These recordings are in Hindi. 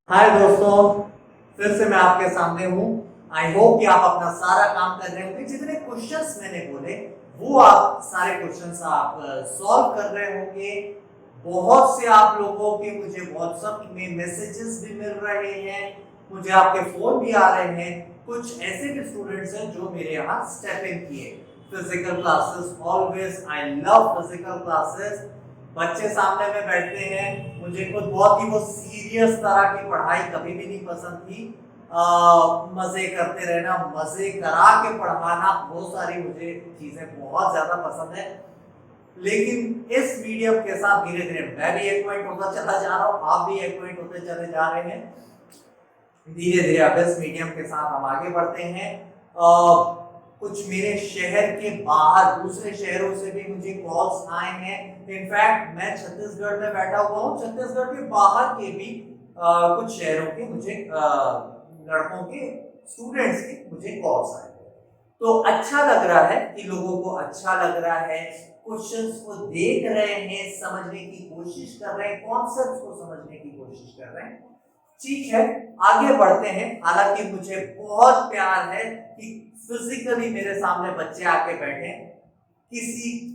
हाय दोस्तों, फिर से मैं आपके सामने हूँ। आई होप कि आप अपना सारा काम कर रहे होंगे। जितने क्वेश्चंस मैंने बोले वो आप सारे क्वेश्चंस आप सॉल्व कर रहे होंगे। बहुत से आप लोगों के मुझे व्हाट्सएप में मैसेजेस भी मिल रहे हैं, मुझे आपके फोन भी आ रहे हैं। कुछ ऐसे भी स्टूडेंट्स हैं जो मेरे यहाँ स्टेप इन किए। Physical classes, always I love physical classes. बच्चे सामने में बैठते हैं, मुझे खुद बहुत ही वो सीरियस तरह की पढ़ाई कभी भी नहीं पसंद थी। मजे करते रहना, मजे करा के पढ़ाना, बहुत सारी मुझे चीजें बहुत ज्यादा पसंद है। लेकिन इस मीडियम के साथ धीरे धीरे मैं भी एक्वाइंट होता चला जा रहा हूँ, आप भी एक्वाइंट होते चले जा रहे हैं। धीरे धीरे अब इस मीडियम के साथ हम आगे बढ़ते हैं। कुछ मेरे शहर के बाहर दूसरे शहरों से भी मुझे कॉल्स आए हैं। इनफैक्ट मैं छत्तीसगढ़ में बैठा हुआ हूँ, छत्तीसगढ़ के बाहर के भी कुछ शहरों के मुझे लड़कों के स्टूडेंट्स के मुझे कॉल्स आए। तो अच्छा लग रहा है कि लोगों को अच्छा लग रहा है, क्वेश्चंस को देख रहे हैं, समझने की कोशिश कर रहे हैं, कॉन्सेप्ट्स को समझने की कोशिश कर रहे हैं। ठीक है, आगे बढ़ते हैं। हालांकि मुझे बहुत प्यार है कि फिजिकली मेरे सामने बच्चे आके बैठे, किसी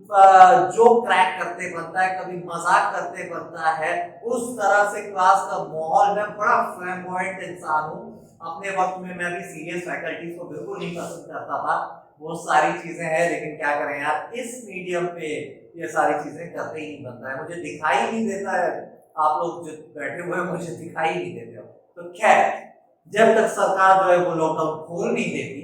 जो क्रैक करते बनता है, कभी मजाक करते बनता है, उस तरह से क्लास का माहौल। मैं बड़ा फ्लैम्बॉयंट इंसान हूँ। अपने वक्त में मैं भी सीरियस फैकल्टीज को बिल्कुल नहीं पसंद करता था। बहुत सारी चीजें हैं, लेकिन क्या करें यार, इस मीडियम पे ये सारी चीजें करते ही नहीं बनता है। मुझे दिखाई नहीं देता है, आप लोग जो बैठे हुए हैं मुझे दिखाई नहीं देते हो। तो खैर, जब तक सरकार जो है वो लॉकडाउन खोल नहीं देती,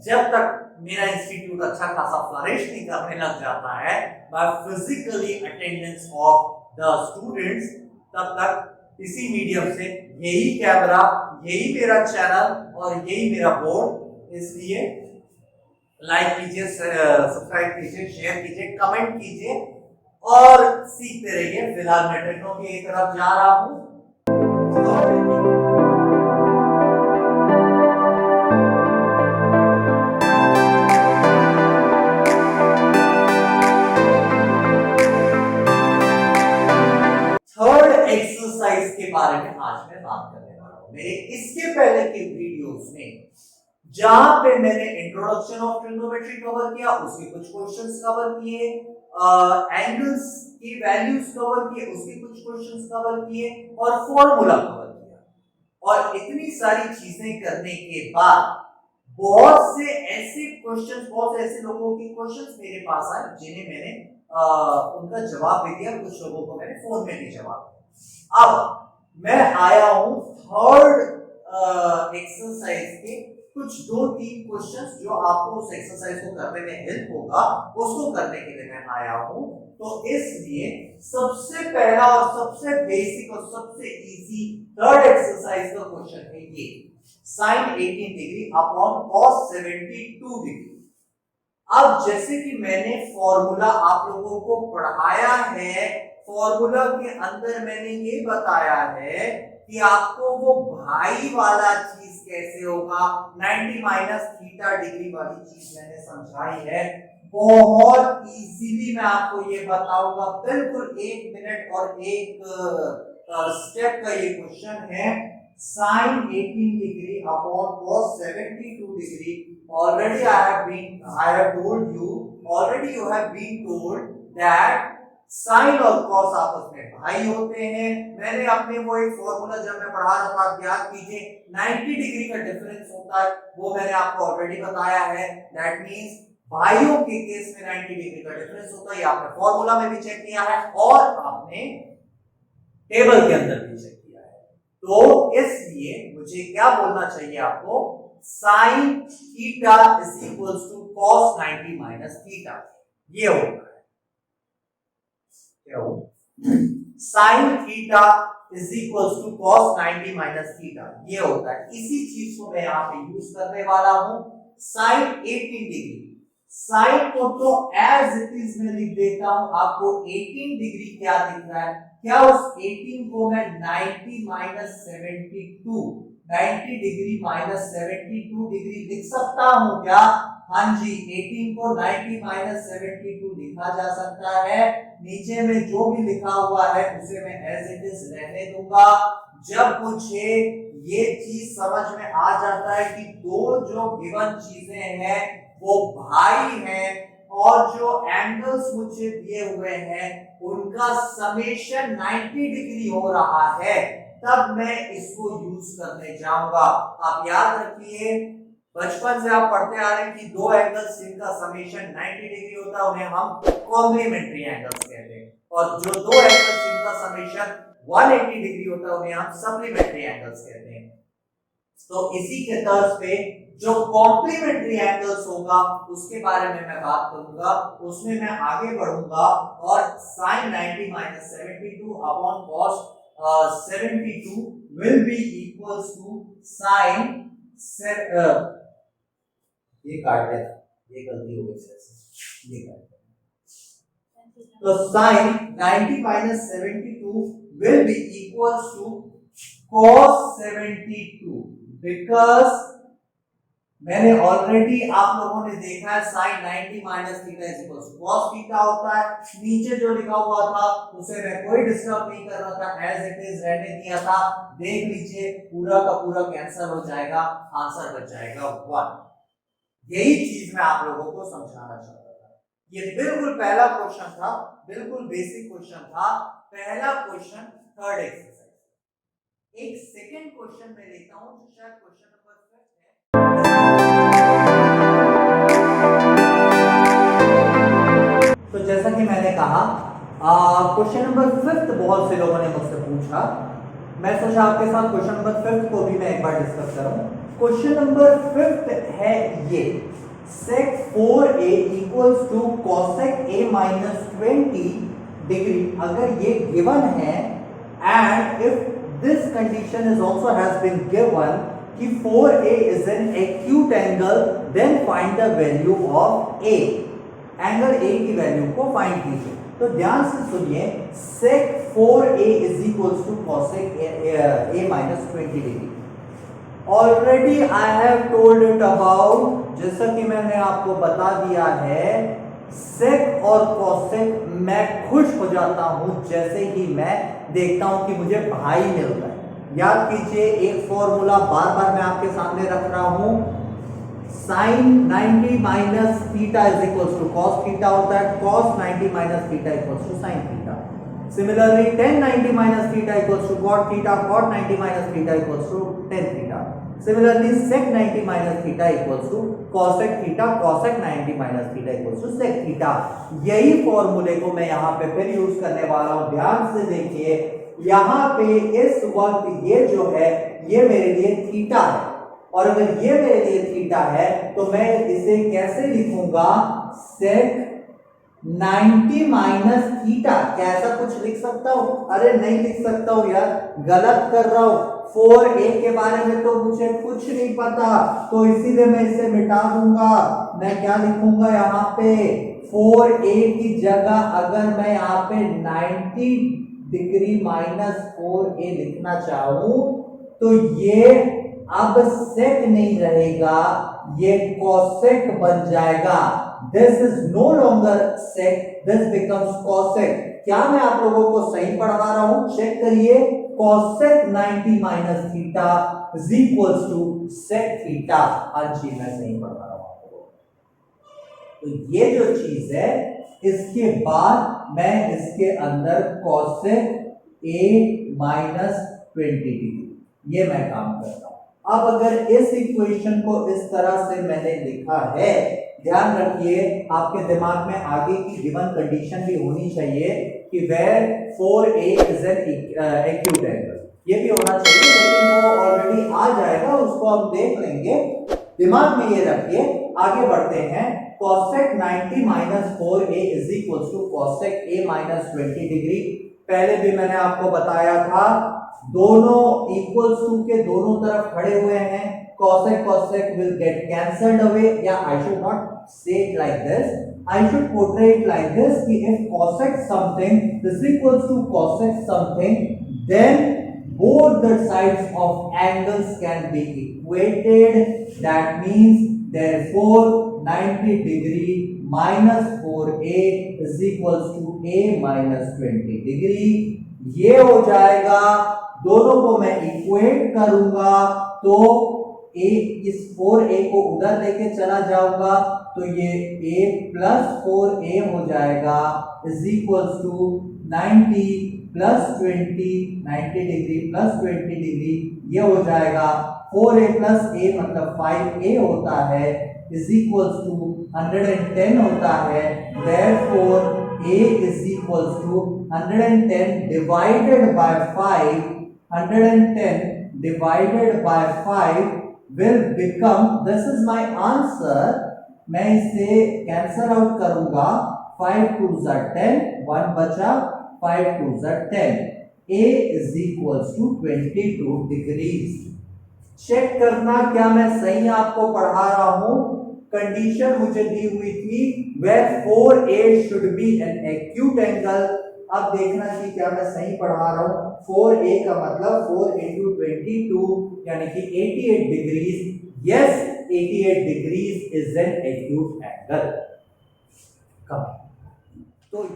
जब तक मेरा इंस्टीट्यूट अच्छा खासा फ्लरिश नहीं करने लग जाता है by physically attendance of the students, तब तक इसी मीडियम से, यही कैमरा, यही मेरा चैनल और यही मेरा बोर्ड। इसलिए लाइक कीजिए, सब्सक्राइब कीजिए, शेयर कीजिए, कमेंट कीजिए और सीखते रहिए। फिलहाल मैं ट्रेनों की तरफ जा रहा हूं। थर्ड एक्सरसाइज के बारे में आज मैं बात करने वाला हूं। मेरे इसके पहले के वीडियोस में जहां पे मैंने इंट्रोडक्शन ऑफ ट्रिग्नोमेट्री कवर किया, उसके कुछ क्वेश्चंस कवर किए, एंगल्स की वैल्यूज कवर किए, उसके कुछ क्वेश्चंस कवर किए और फॉर्मूला कवर किया। और इतनी सारी चीजें करने के बाद बहुत से ऐसे क्वेश्चंस, बहुत से ऐसे लोगों के क्वेश्चंस मेरे पास आए जिन्हें मैंने उनका जवाब दे दिया। कुछ लोगों को मैंने फोन में भी जवाब दिया। अब मैं आया हूं थर्ड एक्सरसाइज के कुछ 2-3 क्वेश्चंस जो आपको उस एक्सरसाइज को करने में हेल्प होगा, उसको करने के लिए मैं आया हूं। तो इसलिए सबसे पहला और सबसे बेसिक और सबसे इजी थर्ड एक्सरसाइज का क्वेश्चन है ये, sin 18 degree upon cos 72 degree. अब जैसे कि मैंने फॉर्मूला आप लोगों को पढ़ाया है, फॉर्मूला के अंदर मैंने ये बताया है कि आपको वो भाई वाला चीज कैसे होगा, 90 माइनस थीटा डिग्री वाली चीज मैंने समझाई है। बहुत इजीली मैं आपको ये बताऊंगा, बिल्कुल 1 मिनट और 1 स्टेप का ये क्वेश्चन है। sin 18 degree upon cos 72 degree. Already I have told you, already you have been told that sin और cos आपस में भाई होते हैं। मैंने अपने वो एक फॉर्मूला जब मैं पढ़ा रहा था, याद कीजिए, 90 डिग्री का डिफरेंस होता है, वो मैंने आपको ऑलरेडी बताया है। दैट मींस भाइयों के केस में 90 डिग्री का डिफरेंस होता है। ये आपने फॉर्मूला में भी चेक किया है और आपने टेबल के अंदर भी चेक किया है। तो इसलिए मुझे क्या बोलना चाहिए आपको, sine theta is equals to cos 90 minus theta. ये होता है, क्या हो, sine theta is equals to cos 90 minus theta, ये होता है। इसी चीज को मैं यहां पे यूज करने वाला हूं। साइन 18 डिग्री, साइन को तो एज इट इज मैं लिख देता हूं। आपको 18 डिग्री क्या दिख रहा है, क्या उस 18 को मैं 90 माइनस 72, 90 डिग्री माइनस 72 डिग्री लिख सकता हूं क्या? हाँ जी, 18 को 90 माइनस 72 लिखा जा सकता है। नीचे में जो भी लिखा हुआ है उसे मैं एज इट इज रहने दूंगा। जब मुझे ये चीज समझ में आ जाता है कि दो जो गिवन चीजें हैं वो भाई हैं और जो एंगल्स मुझे दिए हुए हैं उनका समेशन 90 डिग्री हो रहा है, तब मैं इसको यूज करने जाऊंगा। आप याद रखिए, बचपन से आप पढ़ते आ रहे हैं कि दो एंगल्स जिनका समेशन 90 डिग्री होता है उन्हें हम कॉम्प्लीमेंट्री एंगल्स कहते हैं, और जो दो एंगल्स जिनका समेशन 180 डिग्री होता है उन्हें हम सप्लीमेंट्री एंगल्स कहते हैं। तो इसी के तर्ज पे जो कॉम्प्लीमेंट्री एंगल्स होगा उसके बारे में मैं बात करूंगा, उसमें मैं आगे बढ़ूंगा और sin 90 - 72 upon cos 72 will be equals to sin ये काट देना, ये गलती हो गई सर, ये काट देना। तो sin 90 - 72 will be equals to cos 72, because मैंने ऑलरेडी आप लोगों ने देखा है sin 90 - theta is equal to cos theta होता है। नीचे जो लिखा हुआ था उसे मैं कोई डिस्टर्ब नहीं कर रहा था, एज इट इज रहने दिया था। देख लीजिए पूरा का पूरा कैंसिल हो जाएगा, आंसर बच जाएगा 1। यही चीज मैं आप लोगों को समझाना चाहता था। ये बिल्कुल पहला क्वेश्चन था, बिल्कुल बेसिक क्वेश्चन था, पहला क्वेश्चन थर्ड एक्सरसाइज। एक सेकंड क्वेश्चन मैं लेता हूं जो शायद क्वेश्चन नंबर 5 है। तो जैसा कि मैंने कहा क्वेश्चन नंबर 5 बहुत से लोगों ने मुझसे पूछा, मैं सोचा आपके साथ क्वेश्चन नंबर 5 को भी मैं एक बार डिस्कस करूं। क्वेश्चन नंबर 5 है ये, sec 4a equals to cosec a minus 20 degree अगर ये गिवन है, and if this condition is also has been given कि 4a is an acute angle, then find the value of a, angle a की वैल्यू को फाइंड कीजिए। तो ध्यान से सुनिए, sec 4a is equals to cosec a minus 20 degree. Already I have told it about, जैसा कि मैंने आपको बता दिया है, सेक और कॉसेक मैं खुश हो जाता हूं जैसे ही मैं देखता हूं कि मुझे भाई मिल रहा है। याद कीजिए, एक फॉर्मूला बार बार मैं आपके सामने रख रहा हूं, sin 90 minus theta is equals to cos theta होता है, cos 90 minus theta equals to sin theta. सिमिलरली tan 90 minus theta equals to cot theta, cot 90 minus theta equals to tan theta. Similarly, sec 90 minus theta equals to cosec theta, cosec 90 minus theta equals to sec theta। यही फॉर्मूले को मैं यहाँ पे फिर यूज करने वाला हूँ। ध्यान से देखिए, यहाँ पे इस वक्त ये जो है ये मेरे लिए थीटा है, और अगर ये मेरे लिए थीटा है तो मैं इसे कैसे लिखूंगा, sec 90 माइनस थीटा। क्या ऐसा कुछ लिख सकता हूं? अरे नहीं लिख सकता हूं यार, गलत कर रहा हूं। 4a के बारे में तो मुझे कुछ नहीं पता, तो इसीलिए मैं इसे मिटा दूंगा। मैं क्या लिखूंगा यहाँ पे, 4a की जगह अगर मैं यहाँ पे 90 डिग्री माइनस 4a लिखना चाहूं तो ये अब सेक नहीं रहेगा, ये कोसेक बन जाएगा। This is no longer sec, this becomes cosec. क्या मैं आप लोगों को सही पढ़ा रहा हूं? चेक करिए, cosec 90 minus theta is equals to sec theta. हाँ जी, मैं सही पढ़ा रहा हूं आपको। तो ये जो चीज है, इसके बाद मैं इसके अंदर कोसेक a माइनस 20 डिग्री, ये मैं काम करता हूं। अब अगर इस इक्वेशन को इस तरह से मैंने लिखा है, ध्यान रखिए आपके दिमाग में आगे की गिवन कंडीशन भी होनी चाहिए कि where 4a is an acute angle, ये भी होना चाहिए, लेकिन वो ऑलरेडी आ जाएगा, उसको हम देख लेंगे। दिमाग में ये रखिए, आगे बढ़ते हैं। cosec 90 minus 4a is equals to cosec a minus 20 degree. पहले भी मैंने आपको बताया था, दोनों इक्वल्स टू के दोनों तरफ खड़े हुए हैं, cosec cosec will get cancelled away, या I should not say it like this, I should portray it like this कि if cosec something is equals to cosec something, then both the sides of angles can be equated. That means therefore 90 degree minus 4a is equals to a minus 20 degree। ये हो जाएगा दोनों को मैं इक्वेट करूंगा तो इस 4a को उधर लेके चला जाऊंगा तो ये a प्लस 4a हो जाएगा is equals to 90 plus 20, 90 degree plus 20 degree, ये हो जाएगा 4a प्लस a मतलब 5a होता है इज इक्वल्स टू 110 होता है। therefore a is equals to 110 divided by 5, 110 divided by 5 will become, this is my answer, मैं इसे कैंसल आउट करूंगा, 5 2s are 10, 1 बचा, 5 2s are 10, a is equals to 22 degrees। Check करना क्या मैं सही आपको पढ़ा रहा हूं। कंडीशन मुझे दी हुई थी where 4a should be an acute angle। अब देखना कि क्या मैं सही पढ़ा रहा हूं। 4a का मतलब 4 into 22 यानी कि 88 degrees. Yes 88 degrees is an acute angle. तो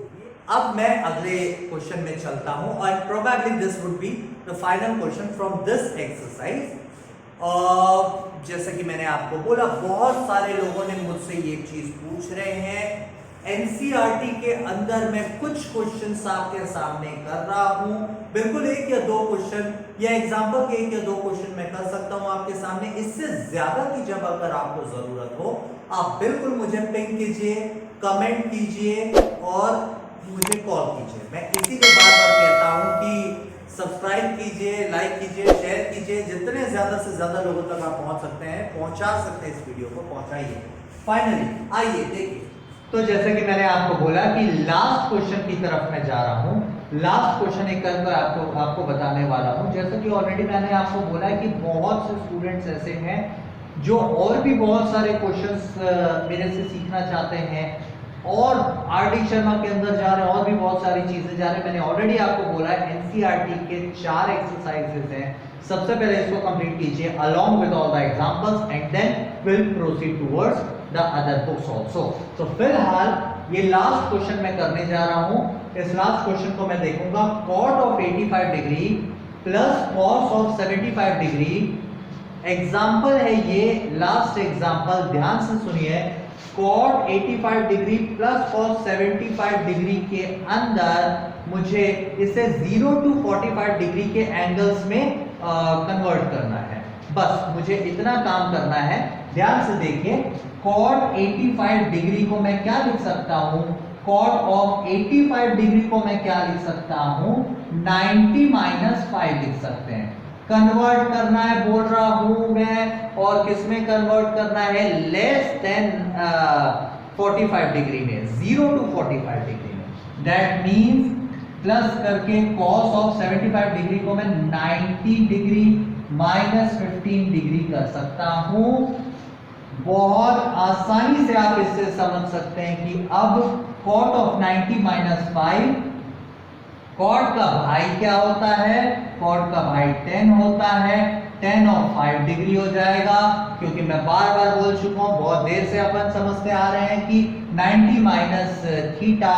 अब मैं अगले क्वेश्चन में चलता हूं और probably this would be the final question from this exercise. जैसा कि मैंने आपको बोला बहुत सारे लोगों ने मुझसे ये चीज पूछ रहे हैं। एनसीईआरटी के अंदर मैं कुछ क्वेश्चंस आपके सामने कर रहा हूं, बिल्कुल एक या दो क्वेश्चन या एग्जांपल के एक या दो क्वेश्चन मैं कर सकता हूं आपके सामने। इससे ज्यादा की जब अगर आपको जरूरत हो आप बिल्कुल मुझे पिंग कीजिए, कमेंट कीजिए और मुझे कॉल कीजिए। मैं इसीलिए बार बार कहता हूं कि सब्सक्राइब कीजिए, लाइक कीजिए, शेयर कीजिए, जितने ज्यादा से ज्यादा लोगों तक आप पहुंच सकते हैं पहुंचा सकते हैं, इस वीडियो को पहुंचाइए। फाइनली आइए देखिए, तो जैसे कि मैंने आपको बोला कि लास्ट क्वेश्चन की तरफ मैं जा रहा हूं। लास्ट क्वेश्चन एक करके आपको बताने वाला हूं। जैसा कि ऑलरेडी मैंने आपको बोला है कि बहुत से स्टूडेंट्स ऐसे हैं जो और भी बहुत सारे क्वेश्चंस मेरे से सीखना चाहते हैं और आरडी शर्मा के अंदर जा रहे हैं और भी बहुत सारी चीजें जा रही हैं। मैंने ऑलरेडी आपको बोला है एनसीईआरटी के 4 एक्सरसाइजेस हैं। सबसे पहले इसको कंप्लीट कीजिए along with all the examples and then will proceed towards the other books also. तो फिलहाल ये लास्ट क्वेश्चन मैं करने जा रहा हूं। इस लास्ट क्वेश्चन को मैं देखूंगा cot of 85 degree plus cos of 75 degree. Example है ये लास्ट एग्जांपल, ध्यान से सुनिए। cot 85 degree plus cos 75 degree के अंदर मुझे इसे 0 to 45 डिग्री के एंगल्स में कन्वर्ट करना है। बस मुझे इतना काम करना है। ध्यान से देखिए, cot 85 डिग्री को मैं क्या लिख सकता हूं? cot ऑफ 85 डिग्री को मैं क्या लिख सकता हूं? 90 माइनस 5 लिख सकते हैं। कन्वर्ट करना है बोल रहा हूं मैं, और किसमें कन्वर्ट करना है? लेस देन 45 डिग्री में, 0 to 45 डिग्री में। दैट मींस प्लस करके cos ऑफ 75 डिग्री को मैं 90 डिग्री माइनस 15 डिग्री कर सकता हूं। बहुत आसानी से आप इससे समझ सकते हैं कि अब cot ऑफ 90 माइनस 5, cot का भाई क्या होता है? cot का भाई 10 होता है। 10 ऑफ 5 डिग्री हो जाएगा, क्योंकि मैं बार बार बोल चुका हूं, बहुत देर से अपन समझते आ रहे हैं कि 90 minus theta,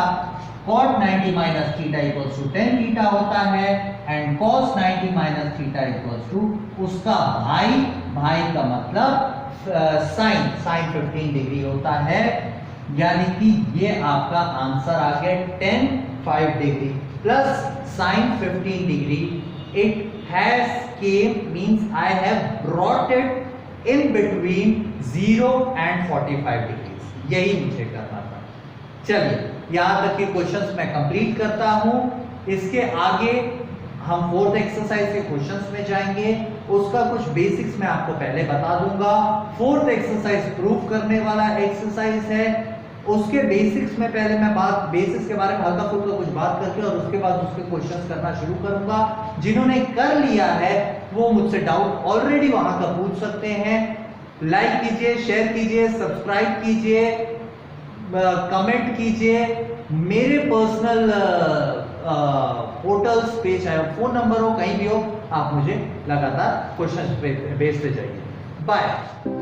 cot 90 minus theta equals to 10 theta होता है and cos 90 minus theta equals to उसका भाई, भाई का मतलब साइन 15 डिग्री होता है। यानी कि ये आपका आंसर आ गया 10 5 degree plus sin 15 degree. It has came means I have brought it in between 0 and 45 degrees। यही मुझे करना था। चलिए यहां तक के क्वेश्चंस मैं कंप्लीट करता हूं। इसके आगे हम फोर्थ एक्सरसाइज के क्वेश्चंस में जाएंगे। उसका कुछ बेसिक्स मैं आपको पहले बता दूंगा। फोर्थ एक्सरसाइज प्रूफ करने वाला एक्सरसाइज है। उसके बेसिक्स में पहले मैं बेसिक्स के बारे में हल्का फुल्का कुछ बात करके और उसके बाद उसके क्वेश्चंस करना शुरू करूंगा। जिन्होंने कर लिया है वो मुझसे डाउट ऑलरेडी वहां का पूछ सकते हैं। लाइक कीजिए, शेयर कीजिए, सब्सक्राइब कीजिए, कमेंट कीजिए। मेरे पर्सनल पोर्टल्स पे, चाहे फोन नंबर हो, कहीं भी हो, आप मुझे लगातार क्वेश्चंस भेजते जाइए। बाय।